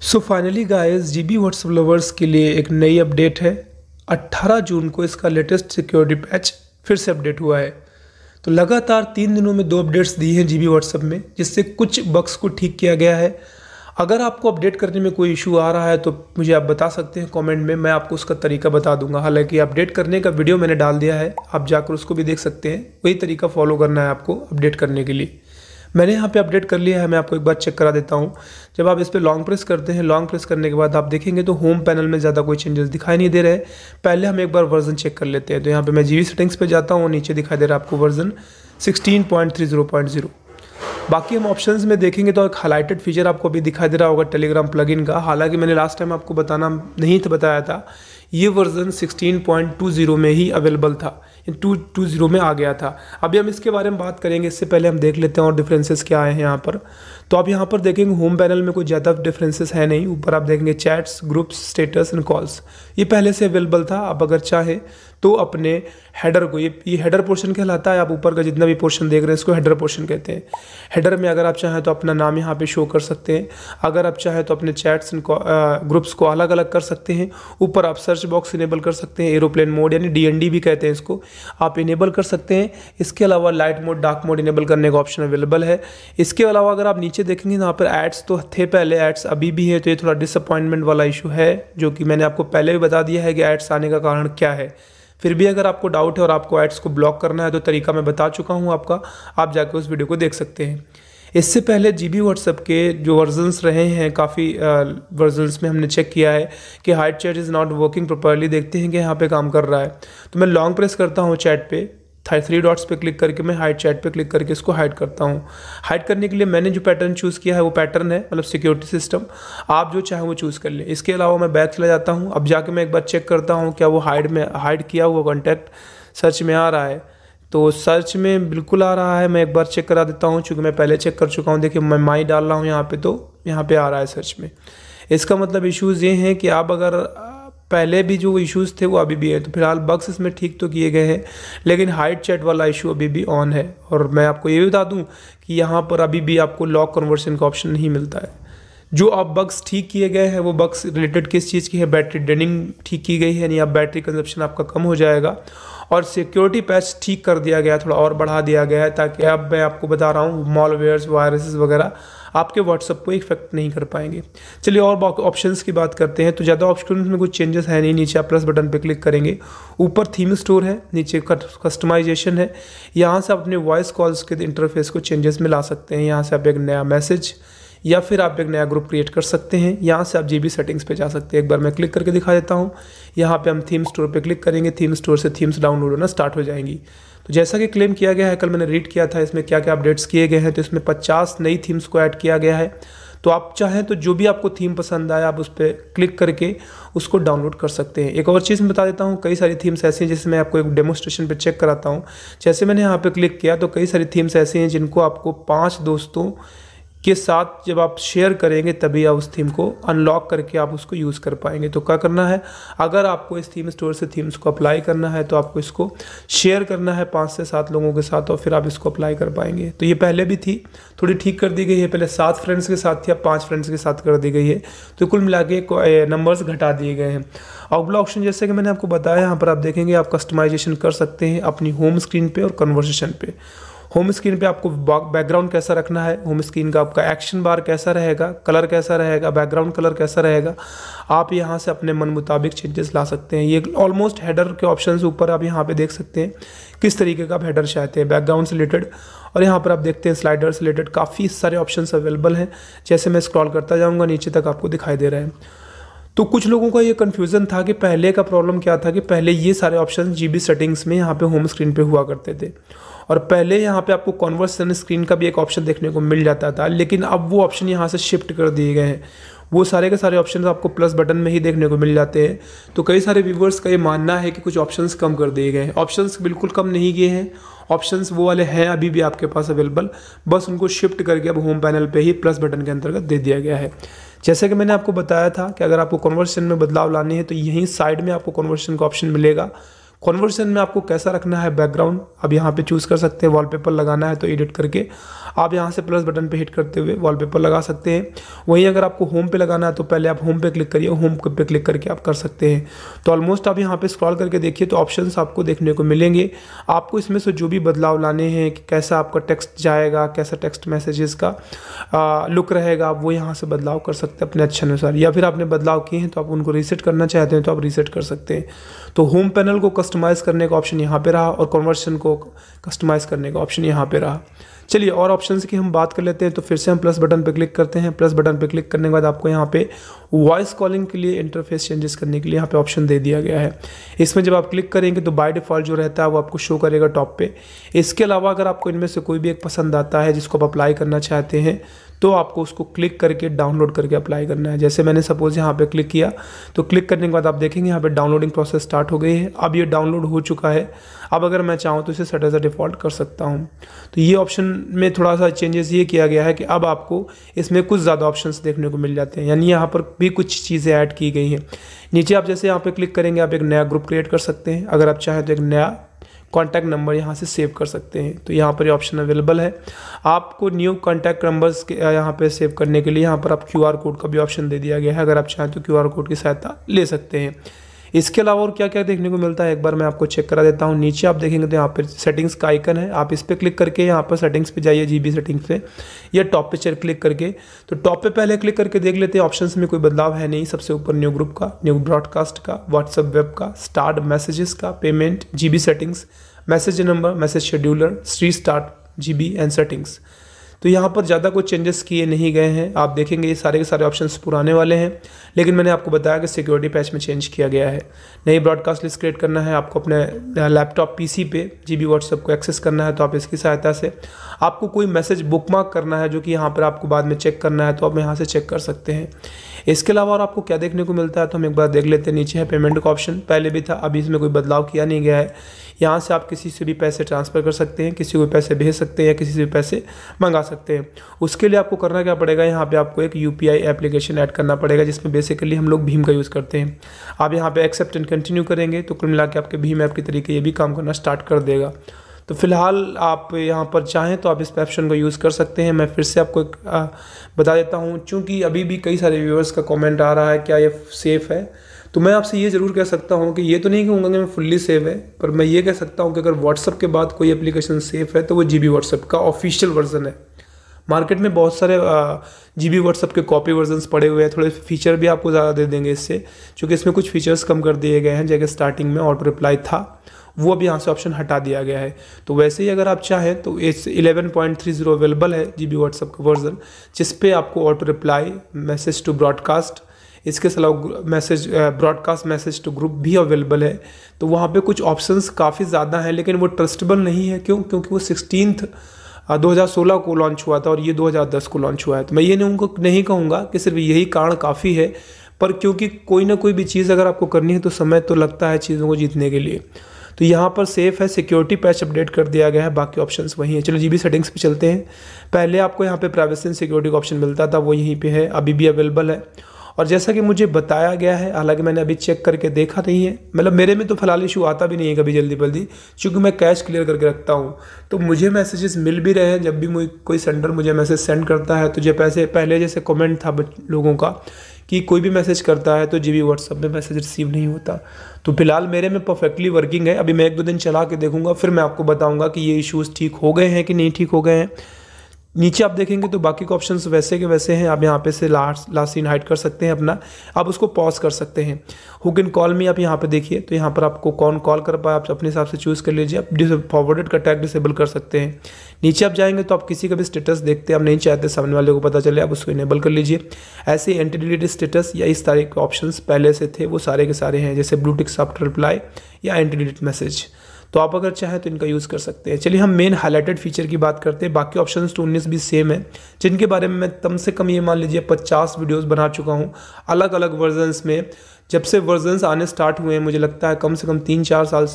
So finally guys GB WhatsApp lovers के लिए एक नई अपडेट है। 18 जून को इसका लेटेस्ट सिक्योरिटी पैच फिर से अपडेट हुआ है। तो लगातार 3 दिनों में 2 अपडेट्स दी हैं जीबी व्हाट्सएप में, जिससे कुछ बग्स को ठीक किया गया है। अगर आपको अपडेट करने में कोई इशू आ रहा है तो मुझे आप बता सकते हैं कमेंट में, मैं आपको उसका तरीका बता दूंगा। हालांकि अपडेट करने का वीडियो मैंने डाल दिया है, आप जाकर उसको भी देख सकते हैं। वही तरीका फॉलो करना है आपको अपडेट करने के लिए। मैंने यहाँ पे अपडेट कर लिया है, मैं आपको एक बार चेक करा देता हूँ। जब आप इस पर लॉन्ग प्रेस करते हैं, लॉन्ग प्रेस करने के बाद आप देखेंगे तो होम पैनल में ज़्यादा कोई चेंजेस दिखाई नहीं दे रहे। पहले हम एक बार वर्जन चेक कर लेते हैं। तो यहाँ पे मैं जीबी सेटिंग्स पे जाता हूँ, नीचे दिखाई दे रहा है आपको वर्जन 16.30.0। बाकी हम ऑप्शंस में देखेंगे तो एक हाईलाइटेड फीचर आपको अभी दिखाई दे रहा होगा टेलीग्राम प्लगइन का। हालांकि मैंने लास्ट टाइम आपको बताना नहीं था, बताया था ये वर्जन 16.20 में ही अवेलेबल था, 2.20 में आ गया था। अभी हम इसके बारे में बात करेंगे, इससे पहले हम देख लेते हैं और डिफरेंसेस क्या आए हैं यहाँ पर। तो आप यहाँ पर देखेंगे होम पैनल में कोई ज़्यादा डिफरेंसेस है नहीं। ऊपर आप देखेंगे chats, groups, status and calls, ये पहले से अवेलेबल था। आप अगर चाहें तो अपने हेडर को, ये हेडर पोर्शन कहलाता है। आप ऊपर का जितना भी पोर्शन देख रहे हैं इसको हेडर पोर्शन कहते हैं। हेडर में अगर आप चाहें तो अपना नाम यहाँ पे शो कर सकते हैं। अगर आप चाहें तो अपने चैट्स एंड ग्रुप्स को अलग अलग कर सकते हैं। ऊपर आप सर्च बॉक्स इनेबल कर सकते हैं, एरोप्लेन मोड यानी DND भी कहते हैं इसको, आप इनेबल कर सकते हैं। इसके अलावा light mode, dark mode enable करने का ऑप्शन अवेलेबल है। इसके अलावा अगर आप नीचे देखेंगे यहाँ पर एड्स तो थे पहले, एड्स अभी भी है। तो ये थोड़ा डिसअपॉइंटमेंट वाला इशू है, जो कि मैंने आपको पहले भी बता दिया है कि एड्स आने का कारण क्या है। फिर भी अगर आपको डाउट है और आपको एड्स को ब्लॉक करना है तो तरीका मैं बता चुका हूँ आपका, आप जाकर उस वीडियो को देख सकते हैं। इससे पहले जीबी व्हाट्सएप के जो वर्जन्स रहे हैं, काफ़ी वर्जन्स में हमने चेक किया है कि hide chat is not working properly. देखते हैं कि यहाँ पे काम कर रहा है। तो मैं लॉन्ग प्रेस करता हूँ चैट पे, 3 डॉट्स पे क्लिक करके मैं हाइड चैट पे क्लिक करके इसको हाइड करता हूँ। हाइड करने के लिए मैंने जो पैटर्न चूज़ किया है वो पैटर्न है, मतलब सिक्योरिटी सिस्टम। आप जो चाहें वो चूज़ कर लें। इसके अलावा मैं बैक चला जाता हूँ। अब जाके मैं एक बार चेक करता हूँ क्या वो हाइड किया हुआ कॉन्टैक्ट सर्च में आ रहा है। तो सर्च में बिल्कुल आ रहा है। मैं एक बार चेक करा देता हूँ, चूँकि मैं पहले चेक कर चुका हूँ। देखिए मैं माई डाल रहा हूँ यहाँ पे, तो यहाँ पे आ रहा है सर्च में। इसका मतलब इश्यूज़ ये हैं कि आप अगर पहले भी जो इश्यूज़ थे वो अभी भी है। तो फिलहाल बग्स इसमें ठीक तो किए गए हैं, लेकिन हाइड चैट वाला इशू अभी भी ऑन है। और मैं आपको ये भी बता दूँ कि यहाँ पर अभी भी आपको लॉक कन्वर्सन का ऑप्शन नहीं मिलता है। जो अब बग्स ठीक किए गए हैं वो बग्स रिलेटेड किस चीज़ की है, बैटरी ड्रेनिंग ठीक की गई है, यानी अब बैटरी कंजप्शन आपका कम हो जाएगा। और सिक्योरिटी पैच ठीक कर दिया गया, थोड़ा और बढ़ा दिया गया है, ताकि अब मैं आपको बता रहा हूँ मॉलवेयर्स, वायरसेस वगैरह आपके व्हाट्सएप को इफेक्ट नहीं कर पाएंगे। चलिए और ऑप्शंस की बात करते हैं। तो ज़्यादा ऑप्शंस में कुछ चेंजेस है नहीं। नीचे आप प्लस बटन पे क्लिक करेंगे, ऊपर थीम स्टोर है, नीचे कस्टमाइजेशन है। यहाँ से आप अपने वॉइस कॉल्स के इंटरफेस को चेंजेस में ला सकते हैं। यहाँ से आप एक नया मैसेज या फिर आप एक नया ग्रुप क्रिएट कर सकते हैं। यहाँ से आप जीबी सेटिंग्स पे जा सकते हैं। एक बार मैं क्लिक करके दिखा देता हूँ। यहाँ पे हम थीम स्टोर पे क्लिक करेंगे, थीम स्टोर से थीम्स डाउनलोड होना स्टार्ट हो जाएंगी। तो जैसा कि क्लेम किया गया है, कल मैंने रीड किया था इसमें क्या क्या अपडेट्स किए गए हैं। तो इसमें 50 नई थीम्स को ऐड किया गया है। तो आप चाहें तो जो भी आपको थीम पसंद आए आप उस पर क्लिक करके उसको डाउनलोड कर सकते हैं। एक और चीज़ मैं बता देता हूँ, कई सारी थीम्स ऐसी हैं जिसमें आपको एक डेमोस्ट्रेशन पे चेक कराता हूँ। जैसे मैंने यहाँ पे क्लिक किया तो कई सारी थीम्स ऐसी हैं जिनको आपको 5 दोस्तों के साथ जब आप शेयर करेंगे तभी आप उस थीम को अनलॉक करके आप उसको यूज़ कर पाएंगे। तो क्या करना है, अगर आपको इस थीम स्टोर से थीम्स को अप्लाई करना है तो आपको इसको शेयर करना है 5 से 7 लोगों के साथ, और फिर आप इसको अप्लाई कर पाएंगे। तो ये पहले भी थी, थोड़ी ठीक कर दी गई है। पहले 7 फ्रेंड्स के साथ थी, अब 5 फ्रेंड्स के साथ कर दी गई है। तो कुल मिला के नंबर्स घटा दिए गए हैं। अगला ऑप्शन जैसे कि मैंने आपको बताया, यहाँ पर आप देखेंगे आप कस्टमाइजेशन कर सकते हैं अपनी होम स्क्रीन पे और कन्वर्सेशन पे। होम स्क्रीन पे आपको बैकग्राउंड कैसा रखना है, होम स्क्रीन का आपका एक्शन बार कैसा रहेगा, कलर कैसा रहेगा, बैकग्राउंड कलर कैसा रहेगा, आप यहाँ से अपने मन मुताबिक चेंजेस ला सकते हैं। ये ऑलमोस्ट हेडर के ऑप्शंस ऊपर आप यहाँ पे देख सकते हैं किस तरीके का आप हेडर चाहते हैं बैकग्राउंड से रिलेटेड। और यहाँ पर आप देखते हैं स्लाइडर से रिलेटेड काफ़ी सारे ऑप्शंस अवेलेबल हैं। जैसे मैं स्क्रॉल करता जाऊँगा नीचे तक आपको दिखाई दे रहे हैं। तो कुछ लोगों का ये कन्फ्यूज़न था कि पहले का प्रॉब्लम क्या था कि पहले ये सारे ऑप्शन जीबी सेटिंग्स में यहाँ पे होम स्क्रीन पे हुआ करते थे, और पहले यहाँ पे आपको कन्वर्सेशन स्क्रीन का भी एक ऑप्शन देखने को मिल जाता था। लेकिन अब वो ऑप्शन यहाँ से शिफ्ट कर दिए गए हैं। वो सारे के सारे ऑप्शंस आपको प्लस बटन में ही देखने को मिल जाते हैं। तो कई सारे व्यूवर्स का ये मानना है कि कुछ ऑप्शंस कम कर दिए गए हैं। ऑप्शंस बिल्कुल कम नहीं किए हैं, ऑप्शंस वो वाले हैं अभी भी आपके पास अवेलेबल, बस उनको शिफ्ट करके अब होम पैनल पे ही प्लस बटन के अंतर्गत दे दिया गया है। जैसे कि मैंने आपको बताया था कि अगर आपको कन्वर्सेशन में बदलाव लाने हैं तो यहीं साइड में आपको कन्वर्सेशन का ऑप्शन मिलेगा। कन्वर्सेशन में आपको कैसा रखना है बैकग्राउंड, अब यहाँ पे चूज़ कर सकते हैं। वॉलपेपर लगाना है तो एडिट करके आप यहाँ से प्लस बटन पे हिट करते हुए वॉलपेपर लगा सकते हैं। वहीं अगर आपको होम पे लगाना है तो पहले आप होम पे क्लिक करिए, होम पे क्लिक करके आप कर सकते हैं। तो ऑलमोस्ट आप यहाँ पे स्क्रॉल करके देखिए तो ऑप्शंस आपको देखने को मिलेंगे। आपको इसमें से जो भी बदलाव लाने हैं कि कैसा आपका टेक्स्ट जाएगा, कैसा टेक्स्ट मैसेजेस का लुक रहेगा, आप वो यहाँ से बदलाव कर सकते हैं अपने अच्छे अनुसार। या फिर आपने बदलाव किए हैं तो आप उनको रीसेट करना चाहते हैं तो आप रीसेट कर सकते हैं। तो होम पैनल को कस्टमाइज़ करने का ऑप्शन यहाँ पे रहा और कन्वर्शन को कस्टमाइज़ करने का ऑप्शन यहाँ पे रहा। चलिए और ऑप्शंस की हम बात कर लेते हैं। तो फिर से हम प्लस बटन पे क्लिक करते हैं। प्लस बटन पे क्लिक करने के बाद आपको यहाँ पे वॉइस कॉलिंग के लिए इंटरफेस चेंजेस करने के लिए यहाँ पे ऑप्शन दे दिया गया है। इसमें जब आप क्लिक करेंगे तो बाय डिफ़ॉल्ट जो रहता है वो आपको शो करेगा टॉप पे। इसके अलावा अगर आपको इनमें से कोई भी एक पसंद आता है जिसको आप अप्लाई करना चाहते हैं तो आपको उसको क्लिक करके डाउनलोड करके अप्लाई करना है। जैसे मैंने सपोज यहाँ पे क्लिक किया तो क्लिक करने के बाद आप देखेंगे यहाँ पे डाउनलोडिंग प्रोसेस स्टार्ट हो गई है। अब ये डाउनलोड हो चुका है। अब अगर मैं चाहूँ तो इसे सेट एज अ डिफ़ॉल्ट कर सकता हूँ। तो ये ऑप्शन में थोड़ा सा चेंजेस ये किया गया है कि अब आपको इसमें कुछ ज़्यादा ऑप्शंस देखने को मिल जाते हैं, यानी यहाँ पर भी कुछ चीज़ें ऐड की गई हैं। नीचे आप जैसे यहाँ पे क्लिक करेंगे आप एक नया ग्रुप क्रिएट कर सकते हैं। अगर आप चाहें तो एक नया कॉन्टैक्ट नंबर यहाँ से सेव कर सकते हैं। तो यहाँ पर ये ऑप्शन अवेलेबल है। आपको न्यू कॉन्टैक्ट नंबर्स के यहाँ पे सेव करने के लिए यहाँ पर आप QR कोड का भी ऑप्शन दे दिया गया है। अगर आप चाहें तो QR कोड की सहायता ले सकते हैं। इसके अलावा और क्या क्या देखने को मिलता है एक बार मैं आपको चेक करा देता हूँ। नीचे आप देखेंगे तो यहाँ पर सेटिंग्स का आइकन है, आप इस पर क्लिक करके यहाँ पर सेटिंग्स पे जाइए, GB सेटिंग्स पे या टॉप पे क्लिक करके। तो टॉप पे पहले क्लिक करके देख लेते हैं। ऑप्शंस में कोई बदलाव है नहीं। सबसे ऊपर न्यू ग्रुप का, न्यू ब्रॉडकास्ट का, व्हाट्सएप वेब का, स्टार्ट मैसेजेस का, payment, GB settings, message number, message scheduler, start GB and settings. तो यहाँ पर ज़्यादा कुछ चेंजेस किए नहीं गए हैं। आप देखेंगे ये सारे के सारे ऑप्शंस पुराने वाले हैं, लेकिन मैंने आपको बताया कि सिक्योरिटी पैच में चेंज किया गया है। नई ब्रॉडकास्ट लिस्ट क्रिएट करना है आपको अपने लैपटॉप PC पे GB व्हाट्सएप को एक्सेस करना है तो आप इसकी सहायता से, आपको कोई मैसेज बुकमार्क करना है जो कि यहाँ पर आपको बाद में चेक करना है तो आप यहाँ से चेक कर सकते हैं। इसके अलावा और आपको क्या देखने को मिलता है तो हम एक बार देख लेते हैं। नीचे है पेमेंट का ऑप्शन, पहले भी था, अभी इसमें कोई बदलाव किया नहीं गया है। यहाँ से आप किसी से भी पैसे ट्रांसफ़र कर सकते हैं, किसी को पैसे भेज सकते हैं या किसी से भी पैसे मंगा सकते हैं। उसके लिए आपको करना क्या पड़ेगा, यहाँ पे आपको एक UPI एप्लीकेशन ऐड करना पड़ेगा जिसमें बेसिकली हम लोग भीम का यूज़ करते हैं। आप यहाँ पे एक्सेप्ट एंड कंटिन्यू करेंगे तो कुल मिला के आपके भीम ऐप के तरीके ये भी काम करना स्टार्ट कर देगा। तो फिलहाल आप यहाँ पर चाहें तो आप इस ऑप्शन को यूज़ कर सकते हैं। मैं फिर से आपको एक बता देता हूँ, चूँकि अभी भी कई सारे व्यूअर्स का कमेंट आ रहा है क्या ये सेफ़ है, तो मैं आपसे ये ज़रूर कह सकता हूँ कि ये तो नहीं कहूँगा कि मैं फुल्ली सेव है, पर मैं ये कह सकता हूँ कि अगर व्हाट्सएप के बाद कोई एप्लीकेशन सेफ़ है तो वो GB व्हाट्सएप का ऑफिशियल वर्जन है। मार्केट में बहुत सारे GB व्हाट्सएप के कॉपी वर्जन्स पड़े हुए हैं, थोड़े फीचर भी आपको ज़्यादा दे देंगे इससे, क्योंकि इसमें कुछ फीचर्स कम कर दिए गए हैं। जैसे स्टार्टिंग में ऑटो रिप्लाई था वो अब यहाँ से ऑप्शन हटा दिया गया है। तो वैसे ही अगर आप चाहें तो इस 11.30 अवेलेबल है GB व्हाट्सएप का वर्जन, जिस पे आपको auto reply, message to broadcast, इसके अलावा message broadcast message to group भी अवेलेबल है। तो वहाँ पे कुछ ऑप्शंस काफ़ी ज़्यादा हैं, लेकिन वो ट्रस्टेबल नहीं है। क्यों? क्योंकि वो 16 2016 को लॉन्च हुआ था और ये 2010 को लॉन्च हुआ है। तो मैं ये नहीं कहूँगा कि सिर्फ यही कारण काफ़ी है, पर क्योंकि कोई ना कोई भी चीज़ अगर आपको करनी है तो समय तो लगता है चीज़ों को जीतने के लिए। तो यहाँ पर सेफ़ है, सिक्योरिटी पैच अपडेट कर दिया गया है, बाकी ऑप्शंस वही हैं। चलो GB सेटिंग्स पे चलते हैं। पहले आपको यहाँ पे प्राइवेसी एंड सिक्योरिटी का ऑप्शन मिलता था, वो यहीं पे है, अभी भी अवेलेबल है। और जैसा कि मुझे बताया गया है, हालांकि मैंने अभी चेक करके देखा नहीं है, मतलब मेरे में तो फिलहाल इशू आता भी नहीं है कभी जल्दी, क्योंकि मैं कैश क्लियर करके रखता हूँ। तो मुझे मैसेजेस मिल भी रहे हैं, जब भी कोई सेंडर मुझे मैसेज सेंड करता है तो जो पैसे पहले जैसे कमेंट था लोगों का कि कोई भी मैसेज करता है तो GB व्हाट्सएप में मैसेज रिसीव नहीं होता। तो फिलहाल मेरे में परफेक्टली वर्किंग है। अभी मैं 1-2 दिन चला के देखूंगा, फिर मैं आपको बताऊंगा कि ये इश्यूज़ ठीक हो गए हैं कि नहीं ठीक हो गए हैं। नीचे आप देखेंगे तो बाकी के ऑप्शंस वैसे के वैसे हैं। आप यहाँ पे से लास्ट सीन हाइड कर सकते हैं अपना, आप उसको पॉज कर सकते हैं। हुक इन कॉल में आप यहाँ पे देखिए तो यहाँ पर आपको कौन कॉल कर पाए आप अपने हिसाब से चूज़ कर लीजिए। आप फॉरवर्डेड का टैग डिसेबल कर सकते हैं। नीचे आप जाएंगे तो आप किसी का भी स्टेटस देखते हैं, आप नहीं चाहते सामने वाले को पता चले, आप उसको इनेबल कर लीजिए। ऐसे एंटी डिलीट स्टेटस या इस तरह के ऑप्शंस पहले से थे वो सारे के सारे हैं, जैसे ब्लू टिक सॉफ्ट रिप्लाई या एंटी डिलीट मैसेज। तो आप अगर चाहें तो इनका यूज़ कर सकते हैं। चलिए हम मेन हाईलाइटेड फीचर की बात करते हैं। बाकी ऑप्शंस तो 19 भी सेम है, जिनके बारे में मैं कम से कम ये मान लीजिए 50 वीडियोस बना चुका हूँ अलग अलग वर्जन्स में। जब से वर्जन्स आने स्टार्ट हुए हैं, मुझे लगता है कम से कम 3-4 साल,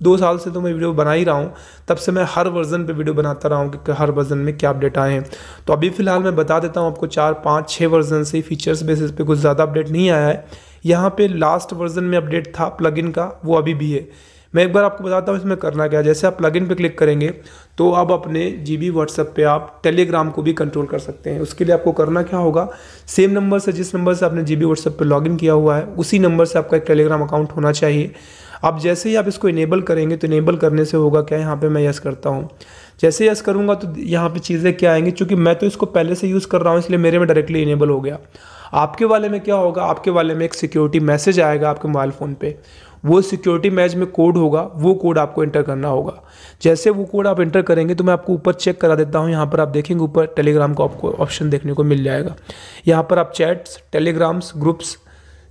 2 साल से तो मैं वीडियो बना ही रहा हूँ। तब से मैं हर वर्जन पे वीडियो बनाता रहा हूँ कि हर वर्जन में क्या अपडेट आए हैं। तो अभी फ़िलहाल मैं बता देता हूँ आपको 4-5-6 वर्जन से फीचर्स बेसिस पे कुछ ज़्यादा अपडेट नहीं आया है। यहाँ पे लास्ट वर्जन में अपडेट था प्लगइन का, वो अभी भी है। मैं एक बार आपको बताता हूँ इसमें करना क्या है। जैसे आप प्लगइन पे क्लिक करेंगे तो अब अपने GB व्हाट्सएप पे आप टेलीग्राम को भी कंट्रोल कर सकते हैं। उसके लिए आपको करना क्या होगा, सेम नंबर से, जिस नंबर से आपने GB व्हाट्सएप पे लॉगिन किया हुआ है उसी नंबर से आपका एक टेलीग्राम अकाउंट होना चाहिए। अब जैसे ही आप इसको इनेबल करेंगे तो इनेबल करने से होगा क्या, यहाँ पे मैं यस करता हूँ। जैसे यस करूँगा तो यहाँ पे चीज़ें क्या आएंगी, चूँकि मैं तो इसको पहले से यूज़ कर रहा हूँ इसलिए मेरे में डायरेक्टली इनेबल हो गया। आपके वाले में क्या होगा, आपके वाले में एक सिक्योरिटी मैसेज आएगा आपके मोबाइल फ़ोन पे। वो सिक्योरिटी मैसेज में कोड होगा, वो कोड आपको एंटर करना होगा। जैसे वो कोड आप एंटर करेंगे तो मैं आपको ऊपर चेक करा देता हूँ। यहाँ पर आप देखेंगे ऊपर टेलीग्राम का आपको ऑप्शन देखने को मिल जाएगा। यहाँ पर आप chats, telegrams, groups,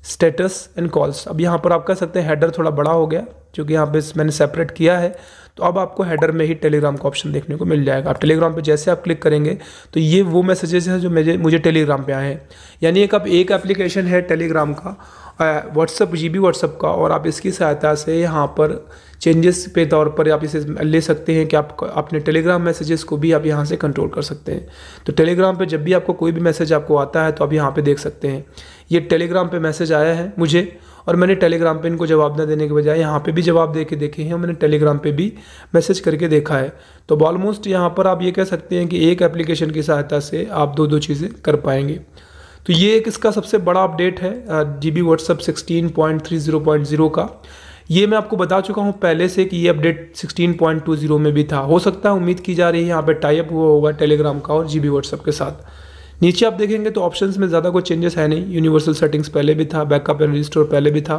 status and calls, अब यहाँ पर आप कह सकते हैं हेडर थोड़ा बड़ा हो गया क्योंकि यहाँ पे मैंने सेपरेट किया है। तो अब आपको हेडर में ही टेलीग्राम का ऑप्शन देखने को मिल जाएगा। आप टेलीग्राम पे जैसे आप क्लिक करेंगे तो ये वो मैसेजेस हैं जो मुझे टेलीग्राम पे आए हैं। यानी एक एप्लीकेशन है टेलीग्राम का, व्हाट्सअप, GB व्हाट्सअप का, और आप इसकी सहायता से यहाँ पर चेंजेस पे तौर पर आप इसे ले सकते हैं कि आप अपने टेलीग्राम मैसेजेस को भी आप यहाँ से कंट्रोल कर सकते हैं। तो टेलीग्राम पे जब भी आपको कोई भी मैसेज आपको आता है तो आप यहाँ पे देख सकते हैं ये टेलीग्राम पे मैसेज आया है मुझे, और मैंने टेलीग्राम पे इनको जवाब न देने के बजाय यहाँ पे भी जवाब दे के देखे हैं, मैंने टेलीग्राम पे भी मैसेज करके देखा है। तो ऑलमोस्ट यहाँ पर आप ये कह सकते हैं कि एक एप्लीकेशन की सहायता से आप दो चीज़ें कर पाएंगे। तो ये एक इसका सबसे बड़ा अपडेट है GB व्हाट्सएप 16.30.0 का। ये मैं आपको बता चुका हूँ पहले से कि ये अपडेट 16.20 में भी था। हो सकता है, उम्मीद की जा रही है यहाँ पे टाई अप हुआ होगा टेलीग्राम का और GB व्हाट्सएप के साथ। नीचे आप देखेंगे तो ऑप्शंस में ज़्यादा कोई चेंजेस है नहीं। यूनिवर्सल सेटिंग्स पहले भी था, बैकअप एंड रिस्टोर पहले भी था।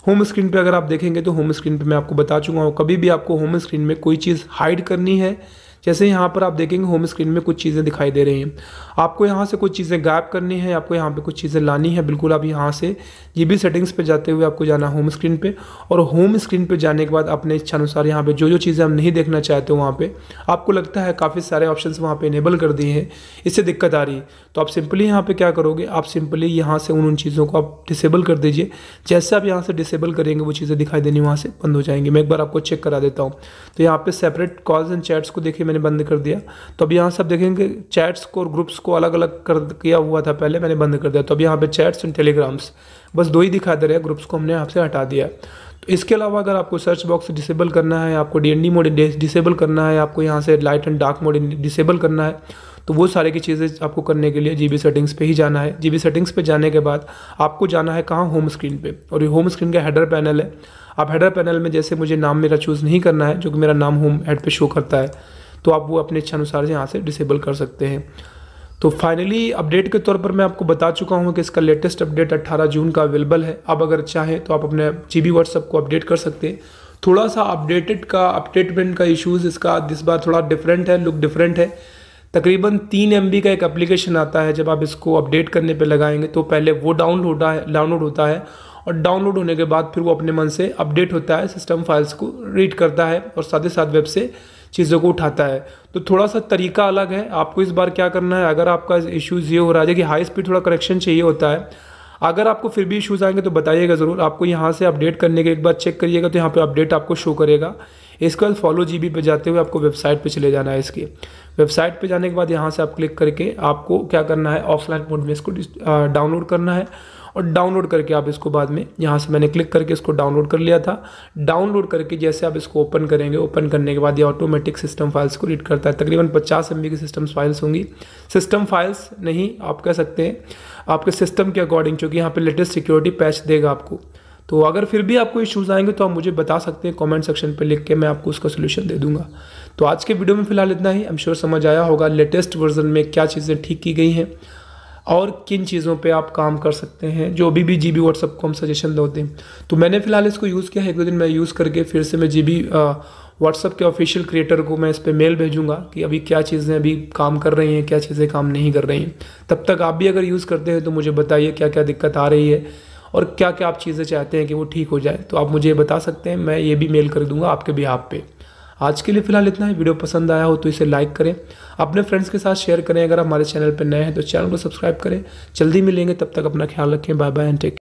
होम स्क्रीन पे अगर आप देखेंगे तो होम स्क्रीन पे मैं आपको बता चुका हूँ, कभी भी आपको होम स्क्रीन में कोई चीज़ हाइड करनी है, जैसे यहाँ पर आप देखेंगे होम स्क्रीन में कुछ चीज़ें दिखाई दे रही हैं, आपको यहाँ से कुछ चीज़ें गायब करनी है, आपको यहाँ पे कुछ चीज़ें लानी है, बिल्कुल आप यहाँ से GB सेटिंग्स पे जाते हुए आपको जाना होम स्क्रीन पे, और होम स्क्रीन पे जाने के बाद अपने इच्छानुसार यहाँ पे जो चीज़ें हम नहीं देखना चाहते हो वहाँ पे आपको लगता है काफ़ी सारे ऑप्शंस वहाँ पे इनेबल कर दिए हैं, इससे दिक्कत आ रही है, तो आप सिंपली यहाँ पे क्या करोगे, आप सिंपली यहाँ से उन चीज़ों को आप डिसेबल कर दीजिए। जैसे आप यहाँ से डिसेबल करेंगे वो चीज़ें दिखाई देनी वहाँ से बंद हो जाएंगी। मैं एक बार आपको चेक करा देता हूँ। तो यहाँ पे सेपरेट कॉल्स एंड चैट्स को देखिए मैंने बंद कर दिया। तो अब यहाँ से आप देखेंगे चैट्स को और ग्रुप्स को अलग अलग कर किया हुआ था पहले, मैंने बंद कर दिया। तो अब यहाँ पे चैट्स एंड टेलीग्राम्स बस दो ही दिखा दे रहे हैं, ग्रुप्स को हमने यहाँ से हटा दिया। तो इसके अलावा अगर आपको सर्च बॉक्स डिसेबल करना है, आपको DND मोड डिसेबल करना है, आपको यहाँ से light and dark mode disable करना है, तो वो सारे की चीज़ें आपको करने के लिए GB सेटिंग्स पे ही जाना है। GB सेटिंग्स पे जाने के बाद आपको जाना है कहाँ, होम स्क्रीन पे, और ये होम स्क्रीन का हेडर पैनल है। आप हेडर पैनल में जैसे मुझे नाम मेरा चूज़ नहीं करना है जो कि मेरा नाम होम हेड पे शो करता है, तो आप वो अपने इच्छानुसार से यहाँ से डिसेबल कर सकते हैं। तो फाइनली अपडेट के तौर पर मैं आपको बता चुका हूँ कि इसका लेटेस्ट अपडेट 18 जून का अवेलेबल है। अब अगर चाहें तो आप अपने GB व्हाट्सएप को अपडेट कर सकते हैं। थोड़ा सा अपडेटमेंट का इशूज़ इसका इस बार थोड़ा डिफरेंट है, लुक डिफरेंट है। तकरीबन 3 MB का एक एप्लीकेशन आता है, जब आप इसको अपडेट करने पे लगाएंगे तो पहले वो डाउनलोड होता है और डाउनलोड होने के बाद फिर वो अपने मन से अपडेट होता है, सिस्टम फाइल्स को रीड करता है और साथ ही साथ वेब से चीज़ों को उठाता है। तो थोड़ा सा तरीका अलग है। आपको इस बार क्या करना है, अगर आपका इश्यूज़ ये हो रहा है कि हाई स्पीड थोड़ा करेक्शन चाहिए होता है, अगर आपको फिर भी इश्यूज़ आएंगे तो बताइएगा ज़रूर। आपको यहाँ से अपडेट करने के एक बार चेक करिएगा तो यहाँ पे अपडेट आपको शो करेगा। इसके बाद फॉलो GB पे जाते हुए आपको वेबसाइट पे चले जाना है। इसकी वेबसाइट पे जाने के बाद यहाँ से आप क्लिक करके आपको क्या करना है, ऑफलाइन मोड में इसको डाउनलोड करना है, और डाउनलोड करके आप इसको बाद में यहाँ से मैंने क्लिक करके इसको डाउनलोड कर लिया था। डाउनलोड करके जैसे आप इसको ओपन करेंगे, ओपन करने के बाद ये ऑटोमेटिक सिस्टम फाइल्स को रीड करता है। तकरीबन 50 MB की सिस्टम फाइल्स होंगी, सिस्टम फाइल्स नहीं आप कह सकते हैं, आपके सिस्टम के अकॉर्डिंग, क्योंकि यहाँ पे लेटेस्ट सिक्योरिटी पैच देगा आपको। तो अगर फिर भी आपको इश्यूज़ आएंगे तो आप मुझे बता सकते हैं कमेंट सेक्शन पे लिख के, मैं आपको उसका सोल्यूशन दे दूंगा। तो आज के वीडियो में फिलहाल इतना ही। आई एम श्योर समझ आया होगा लेटेस्ट वर्जन में क्या चीज़ें ठीक की गई हैं और किन चीज़ों पे आप काम कर सकते हैं, जो अभी भी GB व्हाट्सएप को हम सजेशन देते हैं। तो मैंने फिलहाल इसको यूज़ किया है, 1-2 दिन मैं यूज़ करके फिर से मैं GB व्हाट्सएप के ऑफिशियल क्रिएटर को मैं इस पर मेल भेजूंगा कि अभी क्या चीज़ें अभी काम कर रही हैं, क्या चीज़ें काम नहीं कर रही हैं। तब तक आप भी अगर यूज़ करते हैं तो मुझे बताइए क्या क्या दिक्कत आ रही है और क्या क्या आप चीज़ें चाहते हैं कि वो ठीक हो जाए, तो आप मुझे बता सकते हैं, मैं ये भी मेल कर दूंगा आपके बिहाफ पे। आज के लिए फिलहाल इतना ही। वीडियो पसंद आया हो तो इसे लाइक करें, अपने फ्रेंड्स के साथ शेयर करें। अगर हमारे चैनल पर नए हैं तो चैनल को सब्सक्राइब करें। जल्दी मिलेंगे, तब तक अपना ख्याल रखें। Bye bye and take care.